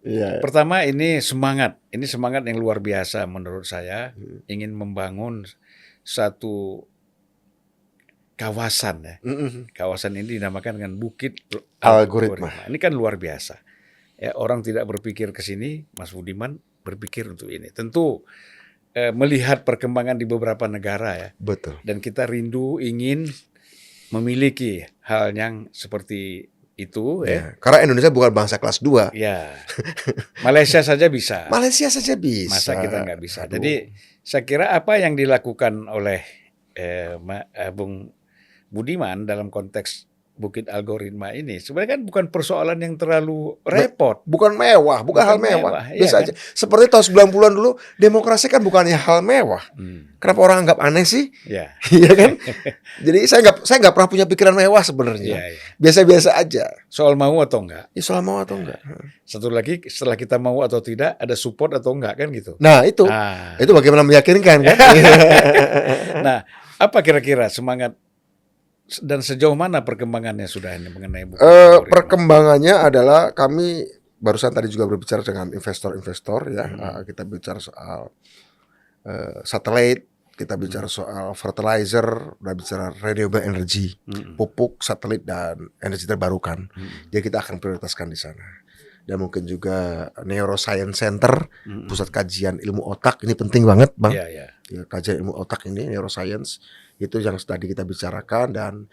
Iya. Pertama ini semangat yang luar biasa menurut saya, ingin membangun satu kawasan ya. Mhm. Kawasan ini dinamakan dengan Bukit Algoritma. Algoritma. Ini kan luar biasa. Ya, orang tidak berpikir ke sini, Mas Budiman berpikir untuk ini. Tentu melihat perkembangan di beberapa negara ya. Betul. Dan kita rindu ingin memiliki hal yang seperti itu ya. Karena Indonesia bukan bangsa kelas 2. Ya. Malaysia saja bisa. Malaysia saja bisa. Masa kita nggak bisa. Aduh. Jadi saya kira apa yang dilakukan oleh Bung Budiman dalam konteks Bukit Algoritma ini sebenarnya kan bukan persoalan yang terlalu repot. Bukan mewah, bukan hal mewah. Biasa aja. Seperti tahun 90-an dulu, demokrasi kan bukannya hal mewah. Kenapa orang anggap aneh sih? Ya. Iya kan? Jadi saya nggak pernah punya pikiran mewah sebenarnya. Biasa-biasa aja. Soal mau atau enggak? Ya, soal mau atau enggak. Satu lagi, setelah kita mau atau tidak, ada support atau enggak kan gitu. Nah itu bagaimana meyakinkan kan? Nah, apa kira-kira semangat dan sejauh mana perkembangannya sudah ini mengenai Bukit Algoritma? Perkembangannya adalah kami barusan tadi juga berbicara dengan investor-investor ya. Kita bicara soal satelit, kita bicara soal fertilizer, udah bicara renewable energy, pupuk, satelit dan energi terbarukan. Jadi kita akan prioritaskan di sana. Dan mungkin juga neuroscience center, pusat kajian ilmu otak, ini penting banget, Bang. Ya, kajian ilmu otak ini neuroscience itu yang tadi kita bicarakan. Dan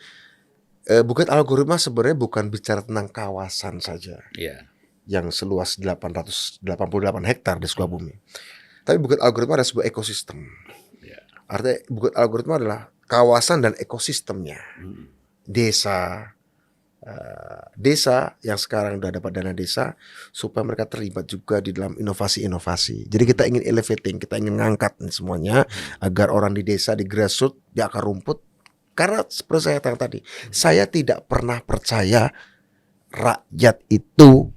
Bukit Algoritma sebenarnya bukan bicara tentang kawasan saja yang seluas 888 hektar di Sukabumi, tapi Bukit Algoritma adalah sebuah ekosistem. Artinya Bukit Algoritma adalah kawasan dan ekosistemnya. Desa yang sekarang udah dapat dana desa supaya mereka terlibat juga di dalam inovasi-inovasi. Jadi kita ingin elevating, kita ingin ngangkat semuanya agar orang di desa, di grassroots, di akar rumput. Karena seperti saya katakan tadi, saya tidak pernah percaya rakyat itu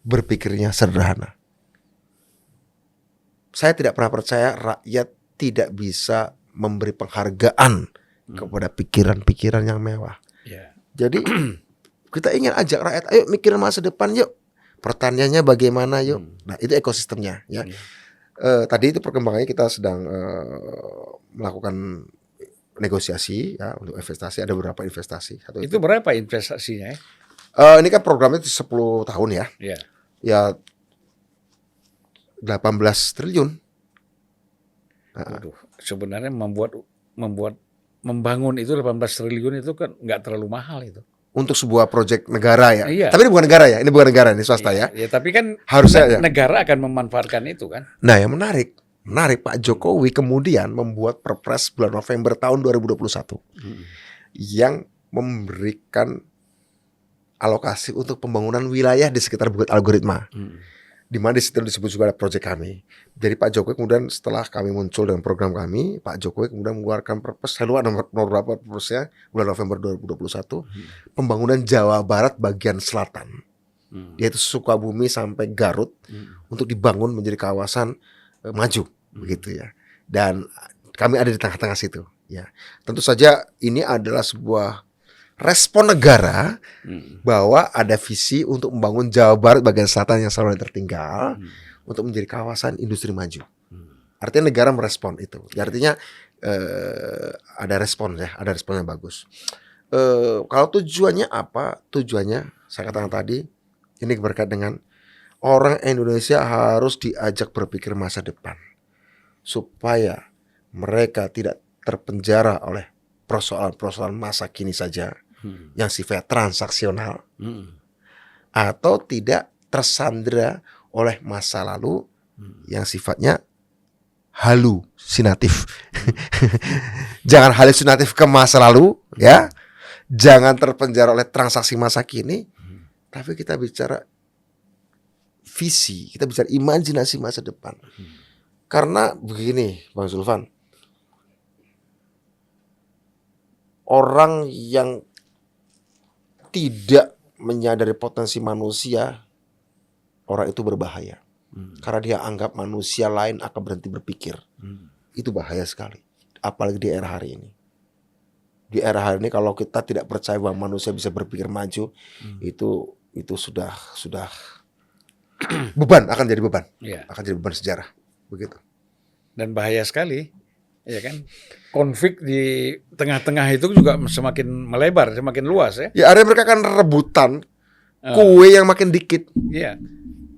berpikirnya sederhana. Saya tidak pernah percaya rakyat tidak bisa memberi penghargaan kepada pikiran-pikiran yang mewah. Jadi kita ingin ajak rakyat, ayo mikirin masa depan yuk. Pertaniannya bagaimana yuk. Nah itu ekosistemnya ya. Tadi itu perkembangannya kita sedang melakukan negosiasi ya untuk investasi. Ada beberapa investasi. Itu berapa investasinya? Ini kan programnya 10 tahun ya. Ya 18 triliun. Aduh, sebenarnya membangun itu 18 triliun itu kan nggak terlalu mahal itu. Untuk sebuah proyek negara ya. Tapi ini bukan negara ya, ini bukan negara, ini swasta ya. Tapi kan harusnya negara akan memanfaatkan itu kan. Nah yang menarik Pak Jokowi kemudian membuat Perpres bulan November tahun 2021 yang memberikan alokasi untuk pembangunan wilayah di sekitar Bukit Algoritma. Di mana di situ disebut juga ada proyek kami. Jadi Pak Jokowi kemudian setelah kami muncul dengan program kami, Pak Jokowi kemudian mengeluarkan Perpres, saya lupa nomor berapa Perpresnya, bulan November 2021, pembangunan Jawa Barat bagian selatan, yaitu Sukabumi sampai Garut, untuk dibangun menjadi kawasan maju, begitu ya. Dan kami ada di tengah-tengah situ. Ya, tentu saja ini adalah sebuah respon negara bahwa ada visi untuk membangun Jawa Barat bagian selatan yang selalu tertinggal untuk menjadi kawasan industri maju. Artinya negara merespon itu. Artinya ada respon ya, ada respon yang bagus. Kalau tujuannya apa? Tujuannya saya katakan tadi ini berkait dengan orang Indonesia harus diajak berpikir masa depan supaya mereka tidak terpenjara oleh persoalan-persoalan masa kini saja yang sifatnya transaksional atau tidak tersandera oleh masa lalu yang sifatnya halusinatif. Jangan halusinatif ke masa lalu ya. Jangan terpenjara oleh transaksi masa kini. Tapi kita bicara visi, kita bicara imajinasi masa depan. Karena begini, Bang Zulfan, orang yang tidak menyadari potensi manusia, orang itu berbahaya. Karena dia anggap manusia lain akan berhenti berpikir. Itu bahaya sekali. Apalagi di era hari ini. Di era hari ini kalau kita tidak percaya bahwa manusia bisa berpikir maju, itu sudah beban, akan jadi beban, Ya. akan jadi beban sejarah, begitu. Dan bahaya sekali, ya kan? Konflik di tengah-tengah itu juga semakin melebar, semakin luas ya. Ya akhirnya mereka akan rebutan Eh, kue yang makin dikit. Iya.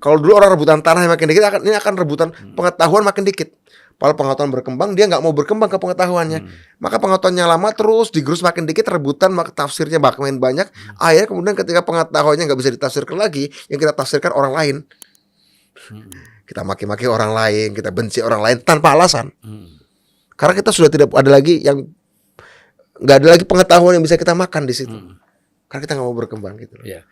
Kalau dulu orang rebutan tanah yang makin dikit, ini akan rebutan pengetahuan makin dikit. Kalau pengetahuan berkembang, dia nggak mau berkembang ke pengetahuannya. Maka pengetahuannya lama terus digerus makin dikit, rebutan, maka tafsirnya makin banyak. Akhirnya kemudian ketika pengetahuannya nggak bisa ditafsirkan lagi, yang kita tafsirkan orang lain. Kita maki-maki orang lain, kita benci orang lain tanpa alasan. Karena kita sudah tidak ada lagi nggak ada lagi pengetahuan yang bisa kita makan di situ. Karena kita nggak mau berkembang gitu loh. Ya.